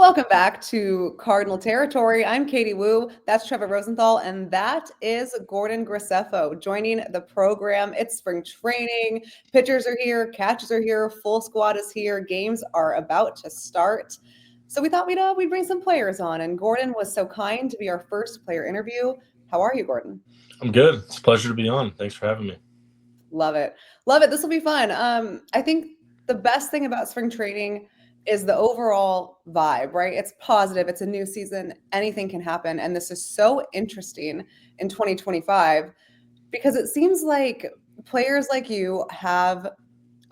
Welcome back to Cardinal Territory. I'm Katie Wu. That's Trevor Rosenthal, and that is Gordon Graceffo joining the program. It's spring training. Pitchers are here, catchers are here, full squad is here. Games are about to start. So we thought we'd bring some players on, and Gordon was so kind to be our first player interview. How are you, Gordon? I'm good. It's a pleasure to be on. Thanks for having me. Love it. Love it. This will be fun. I think the best thing about spring training is the overall vibe, right? It's positive. It's a new season. Anything can happen. And this is so interesting in 2025 because it seems like players like you have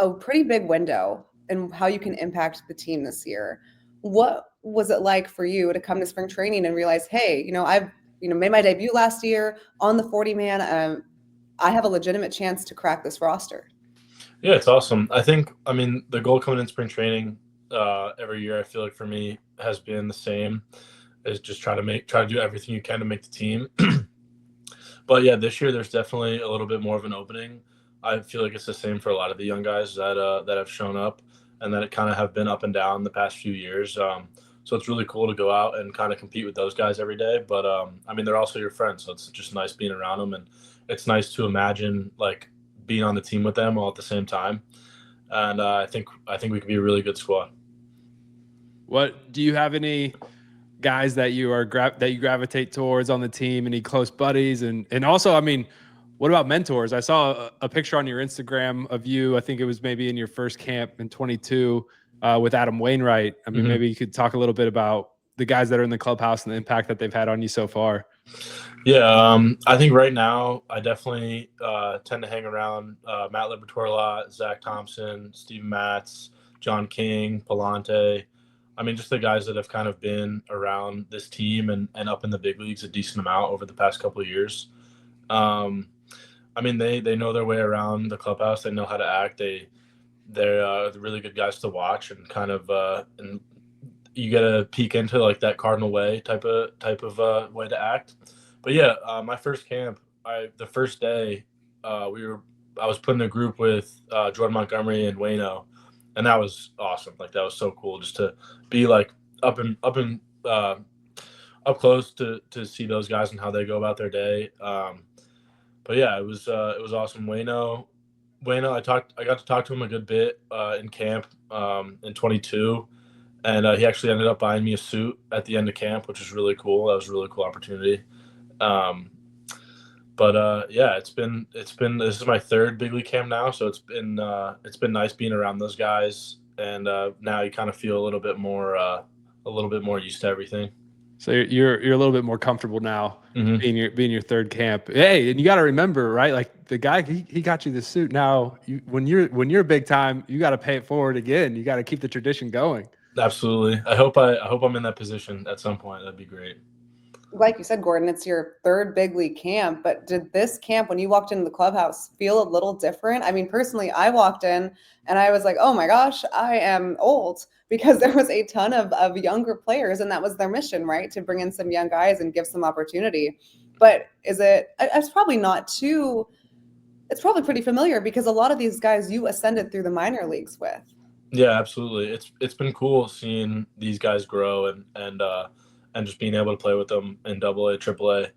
a pretty big window in how you can impact the team this year. What was it like for you to come to spring training and realize, hey, I've made my debut last year on the 40 man. I have a legitimate chance to crack this roster. Yeah, it's awesome. I mean, the goal coming in spring training every year, I feel like for me has been the same, is just try to do everything you can to make the team. But yeah, this year there's definitely a little bit more of an opening. I feel like it's the same for a lot of the young guys that have shown up, and that it kind of have been up and down the past few years. So it's really cool to go out and kind of compete with those guys every day. But I mean, they're also your friends, so it's just nice being around them, and it's nice to imagine like being on the team with them all at the same time. And I think we could be a really good squad. What do you have any guys that you gravitate towards on the team? Any close buddies? And also, I mean, what about mentors? I saw a picture on your Instagram of you. I think it was maybe in your first camp in 22 with Adam Wainwright. I mean, maybe you could talk a little bit about the guys that are in the clubhouse and the impact that they've had on you so far. Yeah, I think right now I definitely tend to hang around Matt Liberatore a lot, Zach Thompson, Steven Matz, John King, Palante. I mean, just the guys that have kind of been around this team and up in the big leagues a decent amount over the past couple of years. I mean, they know their way around the clubhouse. They know how to act. They're really good guys to watch, and kind of and you get a peek into like that Cardinal way type of way to act. But yeah, my first camp, the first day, I was put in a group with Jordan Montgomery and Wayno, and that was awesome. Like that was so cool just to be like up close to see those guys and how they go about their day. But yeah, it was awesome. Wayno, I got to talk to him a good bit in camp in 22, and he actually ended up buying me a suit at the end of camp, which was really cool. That was a really cool opportunity. But yeah, it's been this is my third big league camp now, so it's been nice being around those guys, and now you kind of feel a little bit more used to everything. So you're a little bit more comfortable now being your third camp. Hey, and you got to remember, right? Like the guy, he got you the suit. Now, when you're big time, you got to pay it forward again. You got to keep the tradition going. Absolutely. I hope I'm in that position at some point. That'd be great. Like you said, Gordon, it's your third big league camp, but did this camp, when you walked into the clubhouse, feel a little different? I mean, personally, I walked in and I was like, oh my gosh, I am old, because there was a ton of younger players, and that was their mission, right? To bring in some young guys and give some opportunity. But it's probably not too, it's probably pretty familiar because a lot of these guys you ascended through the minor leagues with. Yeah, absolutely. It's been cool seeing these guys grow and just being able to play with them in AA, AAA.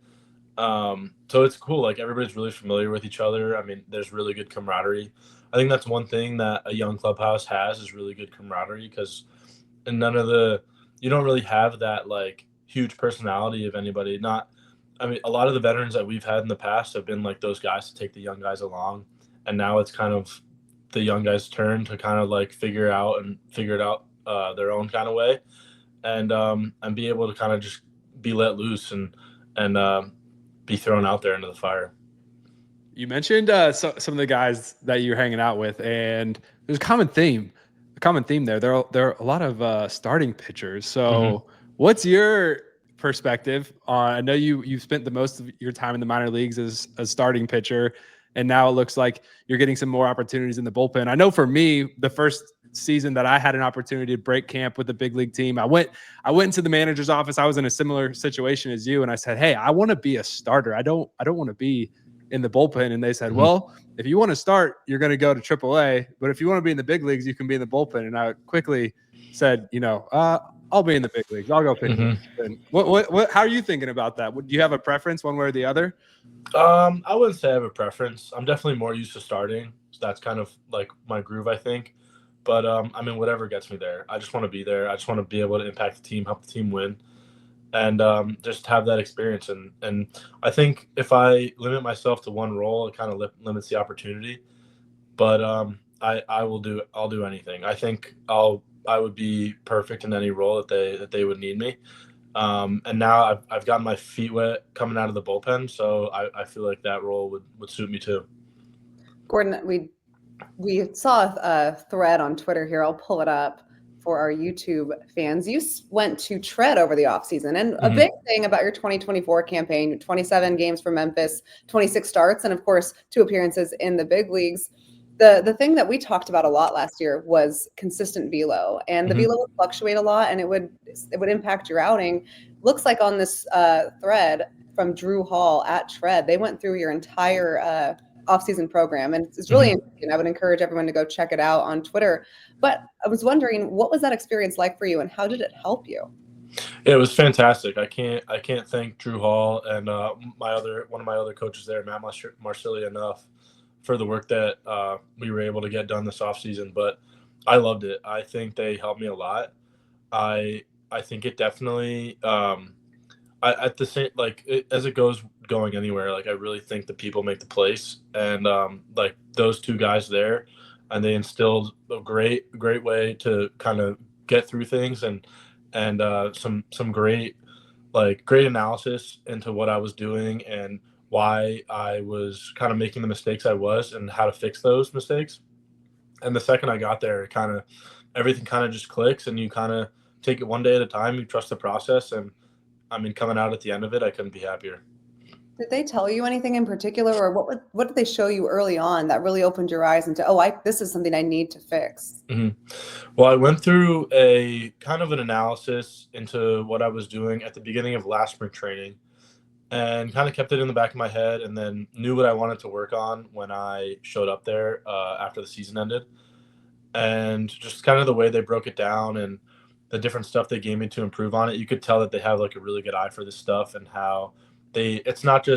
So it's cool. Like everybody's really familiar with each other. I mean, there's really good camaraderie. I think that's one thing that a young clubhouse has, is really good camaraderie, because you don't really have that like huge personality of anybody. I mean, a lot of the veterans that we've had in the past have been like those guys to take the young guys along, and now it's kind of the young guys' turn to kind of like figure it out their own kind of way, and be able to kind of just be let loose and be thrown out there into the fire. You mentioned some of the guys that you're hanging out with, and there's a common theme there. There are a lot of starting pitchers. So what's your perspective on, I know you've spent the most of your time in the minor leagues as a starting pitcher, and now it looks like you're getting some more opportunities in the bullpen. I know for me, the first season that I had an opportunity to break camp with the big league team, I went into the manager's office. I was in a similar situation as you, and I said, hey, I want to be a starter. I don't want to be in the bullpen. And they said, well, if you want to start, you're going to go to AAA, but if you want to be in the big leagues, you can be in the bullpen. And I quickly said, I'll be in the big leagues. I'll go pitch. Mm-hmm. What? How are you thinking about that? Do you have a preference one way or the other? I wouldn't say I have a preference. I'm definitely more used to starting. So that's kind of like my groove, I think. But I mean, whatever gets me there, I just want to be there. I just want to be able to impact the team, help the team win, and just have that experience. And I think if I limit myself to one role, it kind of limits the opportunity. But I'll do anything. I think I would be perfect in any role that they would need me. And now I've gotten my feet wet coming out of the bullpen, so I feel like that role would suit me too. Gordon, we saw a thread on Twitter here. I'll pull it up for our YouTube fans. You went to Tread over the offseason. And a big thing about your 2024 campaign, 27 games for Memphis, 26 starts, and of course, 2 appearances in the big leagues. The thing that we talked about a lot last year was consistent velo, and the velo would fluctuate a lot, and it would impact your outing. Looks like on this thread from Drew Hall at Tread, they went through your entire offseason program, and it's really interesting. I would encourage everyone to go check it out on Twitter. But I was wondering, what was that experience like for you, and how did it help you? Yeah, it was fantastic. I can't thank Drew Hall and one of my other coaches there, Matt Marcelli, enough for the work that we were able to get done this offseason. But I loved it. I think they helped me a lot. I think it definitely at the same as it goes going anywhere. Like I really think the people make the place, and like those 2 guys there, and they instilled a great way to kind of get through things and some great analysis into what I was doing and why I was kind of making the mistakes I was and how to fix those mistakes. And the second I got there, everything kind of just clicks, and you kind of take it one day at a time. You trust the process, and I mean, coming out at the end of it, I couldn't be happier. Did they tell you anything in particular, or what did they show you early on that really opened your eyes into, this is something I need to fix? Well, I went through a kind of an analysis into what I was doing at the beginning of last spring training, and kind of kept it in the back of my head, and then knew what I wanted to work on when I showed up there after the season ended. And just kind of the way they broke it down and the different stuff they gave me to improve on it, you could tell that they have like a really good eye for this stuff, and how it's not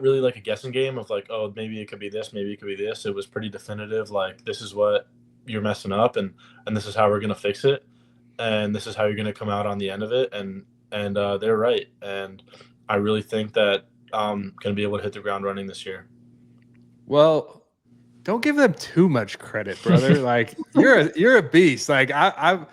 really like a guessing game of like, oh, maybe it could be this, maybe it could be this. It was pretty definitive, like, this is what you're messing up, and this is how we're going to fix it, and this is how you're going to come out on the end of it. And they're right. And I really think that I'm going to be able to hit the ground running this year. Well, don't give them too much credit, brother. Like you're a beast. Like I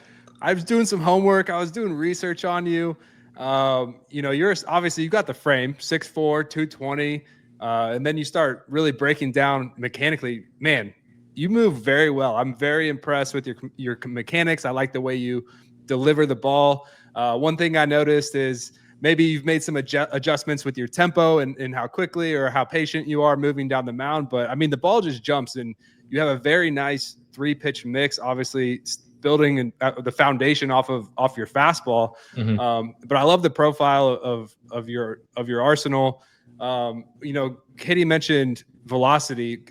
was doing some homework. I was doing research on you. You're obviously, you got the frame, 6'4", 220, and then you start really breaking down mechanically. Man, you move very well. I'm very impressed with your mechanics. I like the way you deliver the ball. One thing I noticed is maybe you've made some adjustments with your tempo and how quickly or how patient you are moving down the mound. But I mean, the ball just jumps, and you have a very nice 3-pitch mix, obviously building the foundation off your fastball. But I love the profile of your arsenal. Katie mentioned velocity.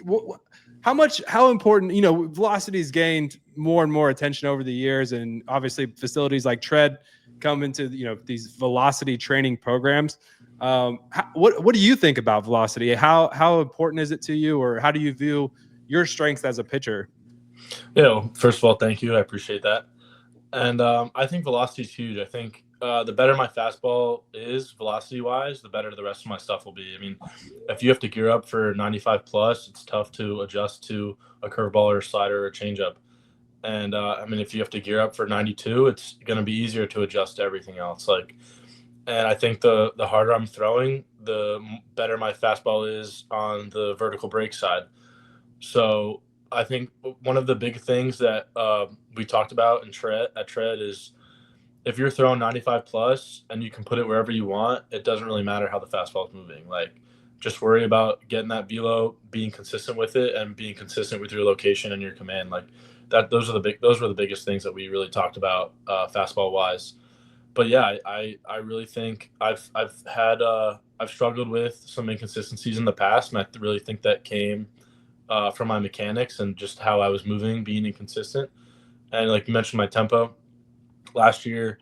How important, velocity's gained more and more attention over the years, and obviously facilities like Tread come into these velocity training programs. What do you think about velocity? How important is it to you, or how do you view your strengths as a pitcher? First of all, thank you. I appreciate that. And I think velocity is huge. I think the better my fastball is velocity-wise, the better the rest of my stuff will be. I mean, if you have to gear up for 95 plus, it's tough to adjust to a curveball or a slider or a changeup. And if you have to gear up for 92, it's going to be easier to adjust to everything else. And I think the harder I'm throwing, the better my fastball is on the vertical break side. So I think one of the big things that we talked about at Tread is, if you're throwing 95 plus and you can put it wherever you want, it doesn't really matter how the fastball is moving. Like, just worry about getting that velo, being consistent with it, and being consistent with your location and your command. Like that, those were the biggest things that we really talked about fastball wise. But yeah, I really think I've struggled with some inconsistencies in the past, and I really think that came from my mechanics and just how I was moving, being inconsistent. And like you mentioned, my tempo, last year,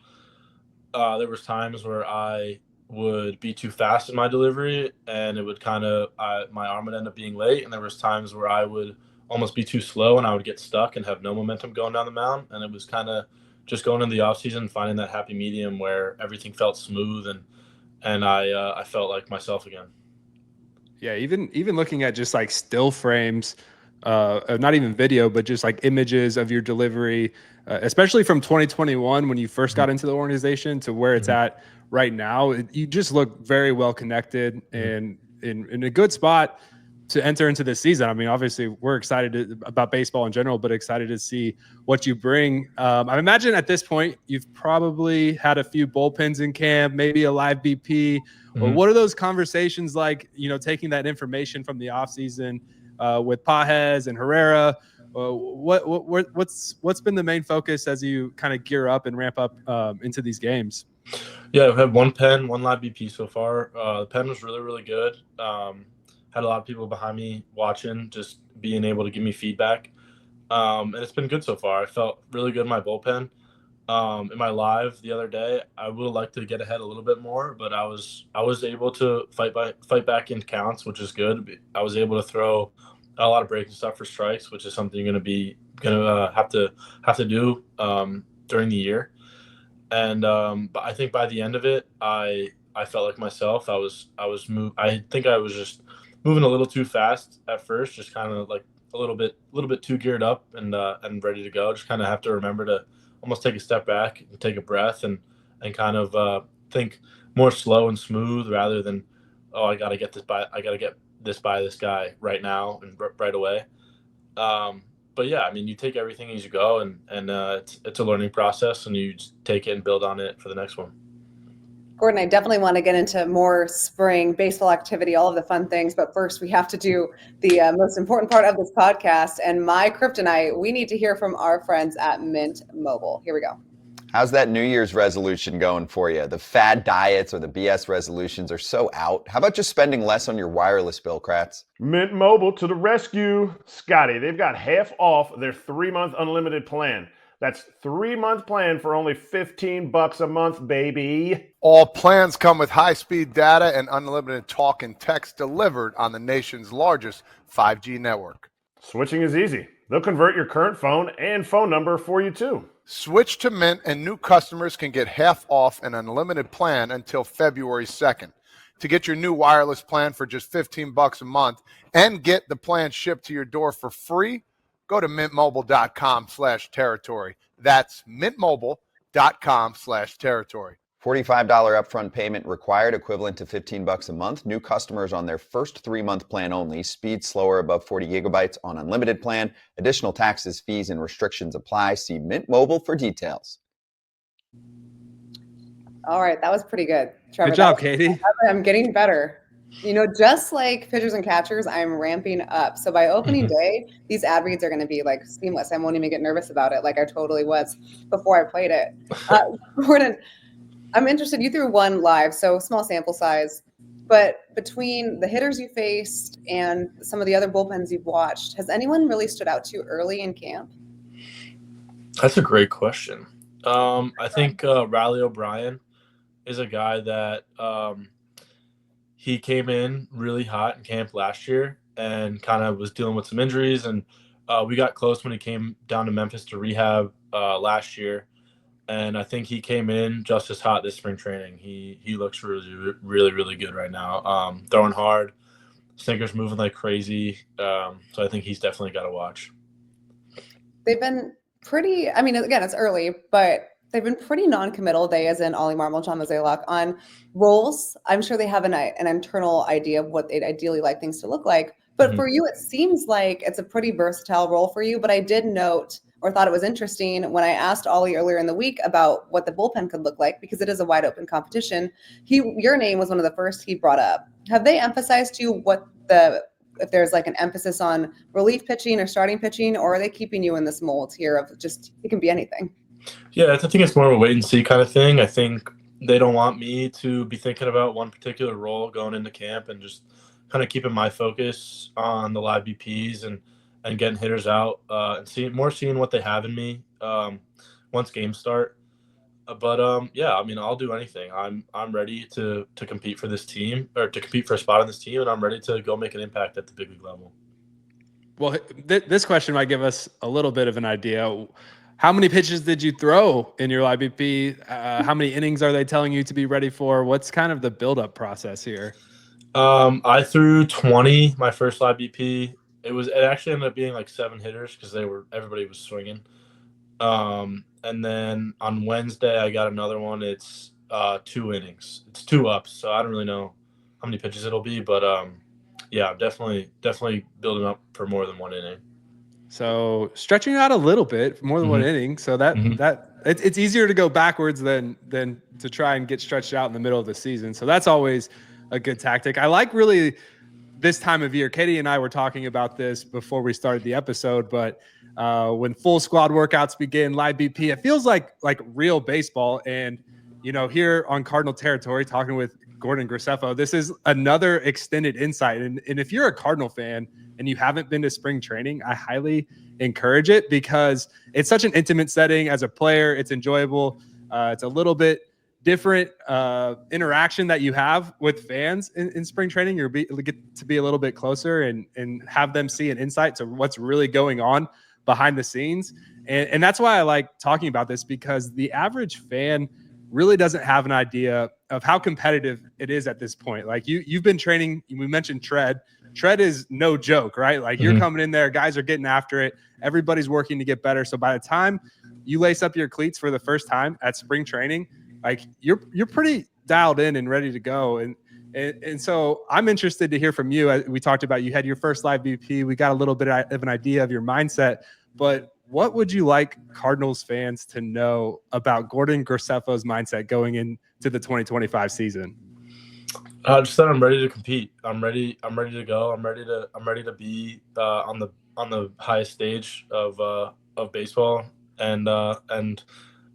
there was times where I would be too fast in my delivery, and it would my arm would end up being late. And there was times where I would almost be too slow, and I would get stuck and have no momentum going down the mound. And it was kind of just going into the off season, finding that happy medium where everything felt smooth and I felt like myself again. Yeah, even looking at just like still frames, not even video, but just like images of your delivery, especially from 2021 when you first got into the organization to where it's at right now, you just look very well connected and in a good spot to enter into this season. I mean, obviously, we're excited about baseball in general, but excited to see what you bring. I imagine at this point, you've probably had a few bullpens in camp, maybe a live BP. Or what are those conversations like, taking that information from the offseason with Pajes and Herrera? What's been the main focus as you kind of gear up and ramp up into these games? Yeah, I've had one pen, one live BP so far. The pen was really, really good. Had a lot of people behind me watching, just being able to give me feedback. And it's been good so far. I felt really good in my bullpen. In my live the other day, I would like to get ahead a little bit more, but I was able to fight back in counts, which is good. I was able to throw a lot of breaking stuff for strikes, which is something you're gonna have to do during the year. And but I think by the end of it, I felt like myself. I think I was just moving a little too fast at first, just kind of like a little bit too geared up and ready to go. Just kind of have to remember to almost take a step back and take a breath and kind of think more slow and smooth rather than, oh, I got to get this by this guy right now and right away. But yeah, I mean, you take everything as you go, and it's a learning process, and you just take it and build on it for the next one. Gordon, I definitely want to get into more spring baseball activity, all of the fun things. But first, we have to do the most important part of this podcast. And my kryptonite, we need to hear from our friends at Mint Mobile. Here we go. How's that New Year's resolution going for you? The fad diets or the BS resolutions are so out. How about just spending less on your wireless bill, Kratz? Mint Mobile to the rescue. Scotty, they've got half off their 3-month unlimited plan. That's 3-month plan for only $15 a month, baby. All plans come with high-speed data and unlimited talk and text delivered on the nation's largest 5G network. Switching is easy. They'll convert your current phone and phone number for you too. Switch to Mint and new customers can get half off an unlimited plan until February 2nd. To get your new wireless plan for just $15 a month and get the plan shipped to your door for free, go to mintmobile.com/territory. That's mintmobile.com/territory. $45 upfront payment required, equivalent to $15 a month. New customers on their first 3-month plan only. Speed slower above 40 gigabytes on unlimited plan. Additional taxes, fees, and restrictions apply. See Mint Mobile for details. All right, that was pretty good, Trevor. Good job, Katie. I'm getting better. Just like pitchers and catchers, I'm ramping up. So by opening day, these ad reads are going to be like seamless. I won't even get nervous about it like I totally was before I played it. Gordon, I'm interested. You threw one live, so small sample size. But between the hitters you faced and some of the other bullpens you've watched, has anyone really stood out to you early in camp? That's a great question. I think Riley O'Brien is a guy that he came in really hot in camp last year and kind of was dealing with some injuries. And we got close when he came down to Memphis to rehab last year. And I think he came in just as hot this spring training. He looks really, really, really good right now. Throwing hard, sinker's moving like crazy. So I think he's definitely got to watch. They've been pretty, I mean, again, it's early, but they've been pretty non-committal, they as in Ollie Marmol, John Mozeliak, on roles. I'm sure they have an internal idea of what they'd ideally like things to look like. But for you, it seems like it's a pretty versatile role for you. But I did note or thought it was interesting when I asked Ollie earlier in the week about what the bullpen could look like, because it is a wide open competition. Your name was one of the first he brought up. Have they emphasized to you if there's like an emphasis on relief pitching or starting pitching, or are they keeping you in this mold here of just, it can be anything? Yeah, I think it's more of a wait and see kind of thing. I think they don't want me to be thinking about one particular role going into camp and just kind of keeping my focus on the live BPs and getting hitters out and seeing what they have in me once games start. Yeah, I mean, I'll do anything. I'm ready to compete for this team, or to compete for a spot on this team, and I'm ready to go make an impact at the big league level. Well, this question might give us a little bit of an idea. How many pitches did you throw in your IBP? How many innings are they telling you to be ready for? What's kind of the build-up process here? I threw 20 my first IBP. It actually ended up being like 7 hitters because everybody was swinging. And then on Wednesday I got another one. It's 2 innings. It's 2 ups, so I don't really know how many pitches it'll be, but yeah, definitely building up for more than 1 inning. So stretching out a little bit, more than 1 inning. So that it's easier to go backwards than to try and get stretched out in the middle of the season. So that's always a good tactic. I like really this time of year. Katie and I were talking about this before we started the episode, but when full squad workouts begin, live BP, it feels like real baseball. And here on Cardinal territory, talking with Gordon Graceffo, this is another extended insight. And if you're a Cardinal fan and you haven't been to spring training, I highly encourage it because it's such an intimate setting. As a player, it's enjoyable. It's a little bit different interaction that you have with fans in spring training. You get to be a little bit closer and have them see an insight to what's really going on behind the scenes. And that's why I like talking about this, because the average fan really doesn't have an idea of how competitive it is at this point. Like you've been training. We mentioned tread is no joke, right? Like you're coming in there, guys are getting after it. Everybody's working to get better. So by the time you lace up your cleats for the first time at spring training, like you're pretty dialed in and ready to go. And so I'm interested to hear from you. We talked about, you had your first live BP. We got a little bit of an idea of your mindset, but what would you like Cardinals fans to know about Gordon Graceffo's mindset going into the 2025 season? Just that I'm ready to compete. I'm ready to go. I'm ready to be on the highest stage of baseball, and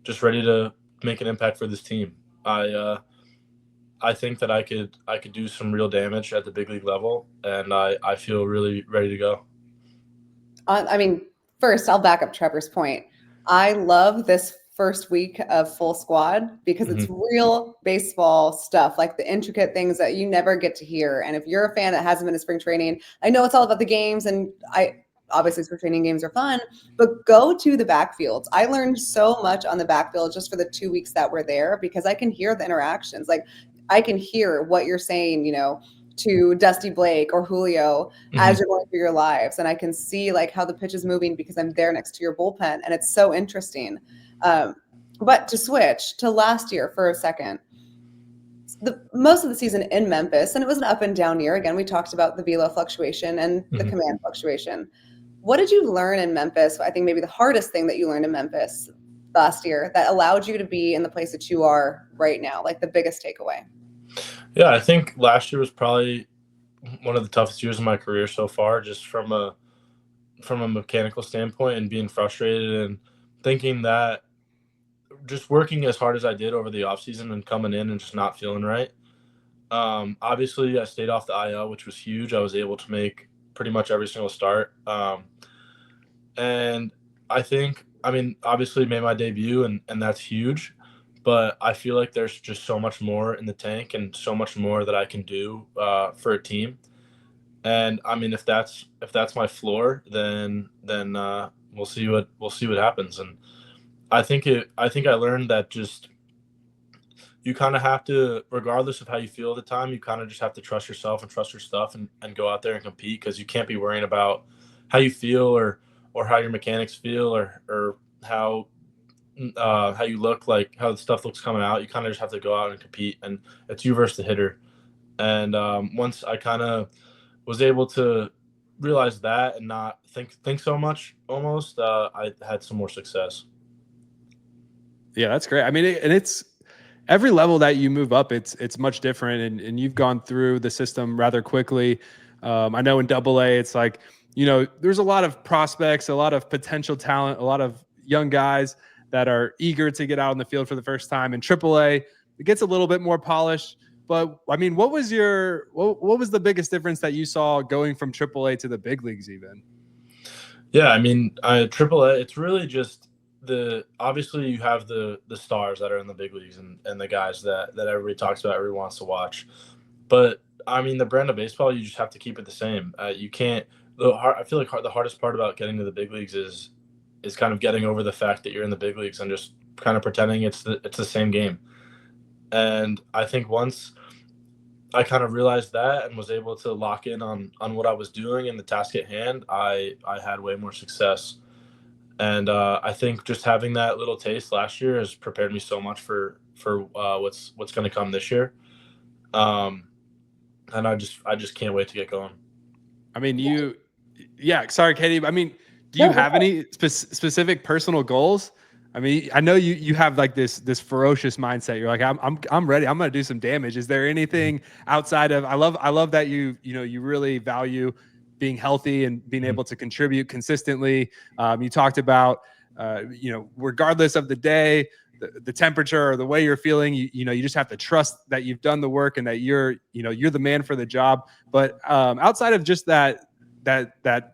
just ready to make an impact for this team. I think that I could do some real damage at the big league level, and I feel really ready to go. I mean, first, I'll back up Trevor's point. I love this first week of full squad because it's real baseball stuff, like the intricate things that you never get to hear. And if you're a fan that hasn't been to spring training, I know it's all about the games, and obviously spring training games are fun, but go to the backfields. I learned so much on the backfield just for the 2 weeks that we're there, because I can hear the interactions. Like I can hear what you're saying, to Dusty Blake or Julio as you're going through your lives. And I can see like how the pitch is moving because I'm there next to your bullpen. And it's so interesting. But to switch to last year for a second, most of the season in Memphis, and it was an up and down year. Again, we talked about the velo fluctuation and the command fluctuation. What did you learn in Memphis? I think maybe the hardest thing that you learned in Memphis last year that allowed you to be in the place that you are right now, like the biggest takeaway? Yeah, I think last year was probably one of the toughest years of my career so far, just from a mechanical standpoint, and being frustrated and thinking that just working as hard as I did over the offseason and coming in and just not feeling right. Obviously, I stayed off the IL, which was huge. I was able to make pretty much every single start. And I think, obviously made my debut, and that's huge. But I feel like there's just so much more in the tank and so much more that I can do for a team. And if that's my floor, then we'll see what happens. And I think I learned that just you kind of have to, regardless of how you feel at the time, you kind of just have to trust yourself and trust your stuff and go out there and compete, because you can't be worrying about how you feel or how your mechanics feel or how you look, like how the stuff looks coming out. You kind of just have to go out and compete, and it's you versus the hitter. And once I kind of was able to realize that and not think so much, almost, I had some more success. Yeah, that's great. And it's every level that you move up, it's much different, and you've gone through the system rather quickly. I know in AA, it's like, there's a lot of prospects, a lot of potential talent, a lot of young guys that are eager to get out in the field for the first time. In AAA, it gets a little bit more polished. But what was the biggest difference that you saw going from AAA to the big leagues even? Yeah, AAA, it's really just obviously you have the stars that are in the big leagues and the guys that everybody talks about, everyone wants to watch. But I mean, the brand of baseball, you just have to keep it the same. You can't. I feel like the hardest part about getting to the big leagues is kind of getting over the fact that you're in the big leagues and just kind of pretending it's the same game. And I think once I kind of realized that and was able to lock in on what I was doing and the task at hand, I had way more success. And I think just having that little taste last year has prepared me so much for what's going to come this year. And I just can't wait to get going. I mean, sorry, Katie. I mean, do you No, have any specific personal goals? I mean, I know you have like this ferocious mindset. You're like, I'm ready. I'm going to do some damage. Is there anything outside of, I love that you really value being healthy and being able to contribute consistently. You talked about, regardless of the day, the temperature or the way you're feeling, you just have to trust that you've done the work and that you're the man for the job. But outside of just that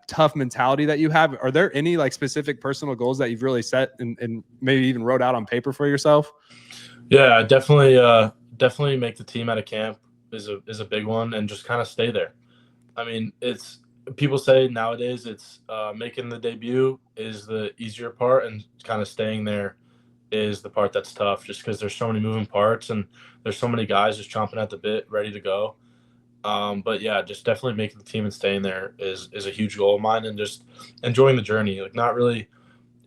tough mentality that you have, are there any like specific personal goals that you've really set and maybe even wrote out on paper for yourself? Yeah, definitely make the team out of camp is a big one, and just kind of stay there. I mean, it's people say nowadays it's making the debut is the easier part, and kind of staying there is the part that's tough, just because there's so many moving parts and there's so many guys just chomping at the bit, ready to go. But yeah, just definitely making the team and staying there is a huge goal of mine, and just enjoying the journey. Like, not really,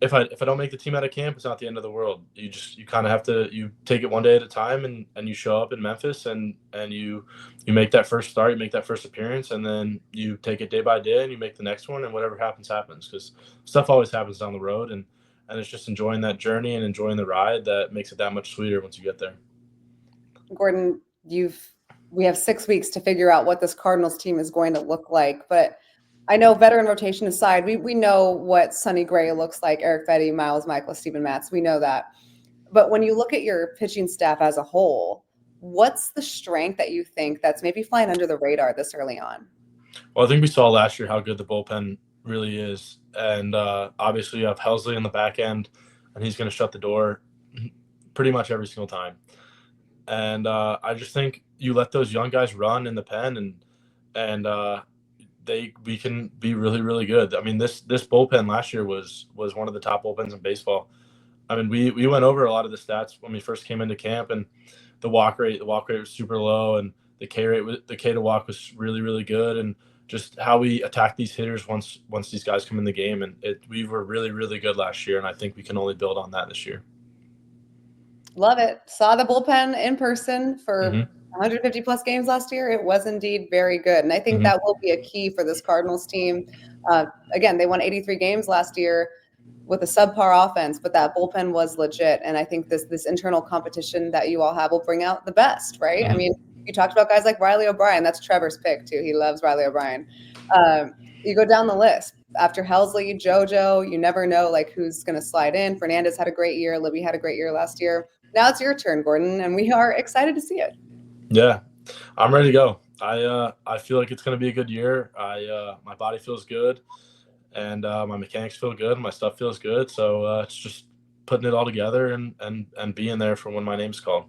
if I don't make the team out of camp, it's not the end of the world. You kind of have to, you take it one day at a time, and you show up in Memphis and you make that first start, you make that first appearance, and then you take it day by day and you make the next one, and whatever happens, because stuff always happens down the road, and it's just enjoying that journey and enjoying the ride that makes it that much sweeter once you get there. Gordon, we have 6 weeks to figure out what this Cardinals team is going to look like, but I know, veteran rotation aside, we know what Sonny Gray looks like, Eric Fetty, Miles Michaelis, Steven Matz. We know that. But when you look at your pitching staff as a whole, what's the strength that you think that's maybe flying under the radar this early on? Well, I think we saw last year how good the bullpen really is. And obviously you have Helsley in the back end, and he's going to shut the door pretty much every single time. And I just think you let those young guys run in the pen, and we can be really, really good. I mean, this bullpen last year was one of the top bullpens in baseball. I mean, we went over a lot of the stats when we first came into camp, and the walk rate was super low, and the K to walk was really, really good, and just how we attack these hitters once these guys come in the game, and we were really, really good last year, and I think we can only build on that this year. Love it. Saw the bullpen in person for 150 plus games last year. It was indeed very good. And I think that will be a key for this Cardinals team. Again, they won 83 games last year with a subpar offense, but that bullpen was legit. And I think this internal competition that you all have will bring out the best, right? I mean, you talked about guys like Riley O'Brien. That's Trevor's pick too. He loves Riley O'Brien. You go down the list. After Helsley, JoJo, you never know like who's going to slide in. Fernandez had a great year. Libby had a great year last year. Now it's your turn, Gordon, and we are excited to see it. Yeah, I'm ready to go. I feel like it's going to be a good year. My body feels good, and my mechanics feel good. My stuff feels good. So it's just putting it all together and being there for when my name's called.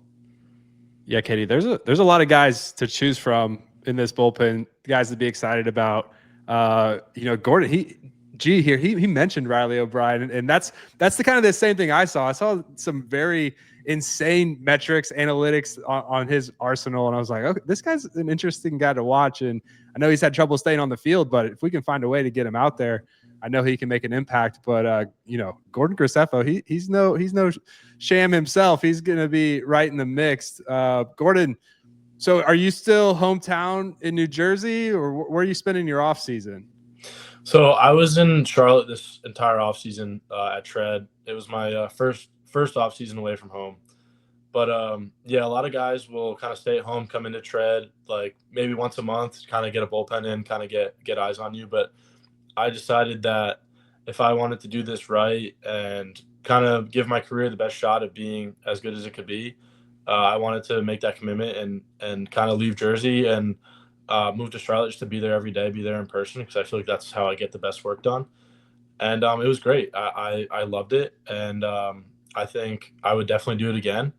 Yeah, Katie, there's a lot of guys to choose from in this bullpen, guys to be excited about. Gordon, he mentioned Riley O'Brien, and that's the kind of the same thing I saw. I saw some very insane metrics, analytics on his arsenal, and I was like, okay, this guy's an interesting guy to watch. And I know he's had trouble staying on the field, but if we can find a way to get him out there, I know he can make an impact. But Gordon Graceffo, he's no sham himself. He's going to be right in the mix. Gordon, so are you still hometown in New Jersey, or where are you spending your off season? So I was in Charlotte this entire off season at Tread. It was my first off season away from home. But a lot of guys will kind of stay at home, come into Tread like maybe once a month, kind of get a bullpen in, kind of get eyes on you. But I decided that if I wanted to do this right and kind of give my career the best shot of being as good as it could be, I wanted to make that commitment and kind of leave Jersey and move to Charlotte just to be there every day, be there in person, because I feel like that's how I get the best work done. and it was great. I loved it, and I think I would definitely do it again.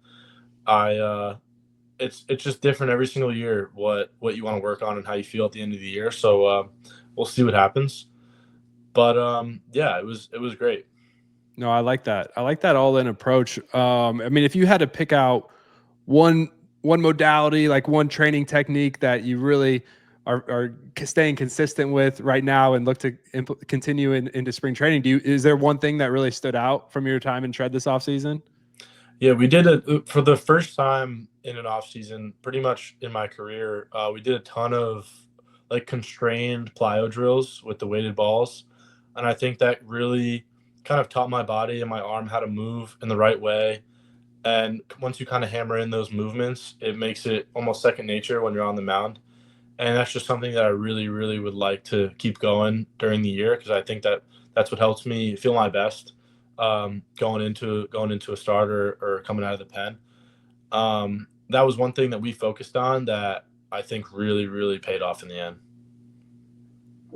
It's just different every single year what you want to work on and how you feel at the end of the year. So we'll see what happens. But yeah, it was great. No, I like that. I like that all in approach. I mean, if you had to pick out one modality, like one training technique that you really are staying consistent with right now and look to continue into spring training, is there one thing that really stood out from your time in Tread this offseason? Yeah, we did it for the first time in an off season, pretty much in my career. We did a ton of like constrained plyo drills with the weighted balls, and I think that really kind of taught my body and my arm how to move in the right way. And once you kind of hammer in those movements, it makes it almost second nature when you're on the mound. And that's just something that I really, really would like to keep going during the year, because I think that that's what helps me feel my best going into a starter or coming out of the pen. That was one thing that we focused on that I think really, really paid off in the end.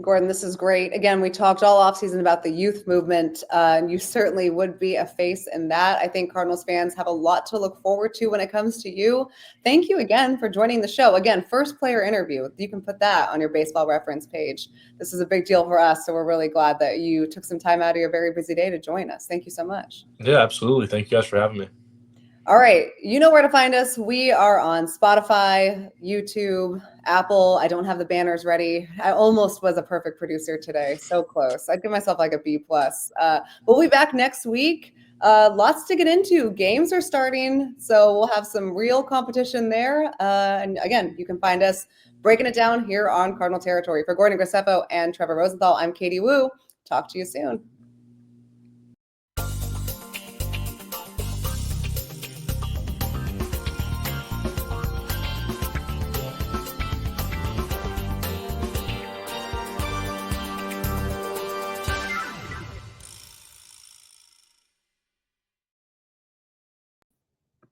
Gordon, this is great. Again, we talked all offseason about the youth movement, and you certainly would be a face in that. I think Cardinals fans have a lot to look forward to when it comes to you. Thank you again for joining the show. Again, first player interview. You can put that on your baseball reference page. This is a big deal for us, so we're really glad that you took some time out of your very busy day to join us. Thank you so much. Yeah, absolutely. Thank you guys for having me. All right. You know where to find us. We are on Spotify, YouTube, Apple. I don't have the banners ready. I almost was a perfect producer today. So close. I'd give myself like a B+. We'll be back next week. Lots to get into. Games are starting, so we'll have some real competition there. And again, you can find us breaking it down here on Cardinal Territory. For Gordon Graceffo and Trevor Rosenthal, I'm Katie Wu. Talk to you soon.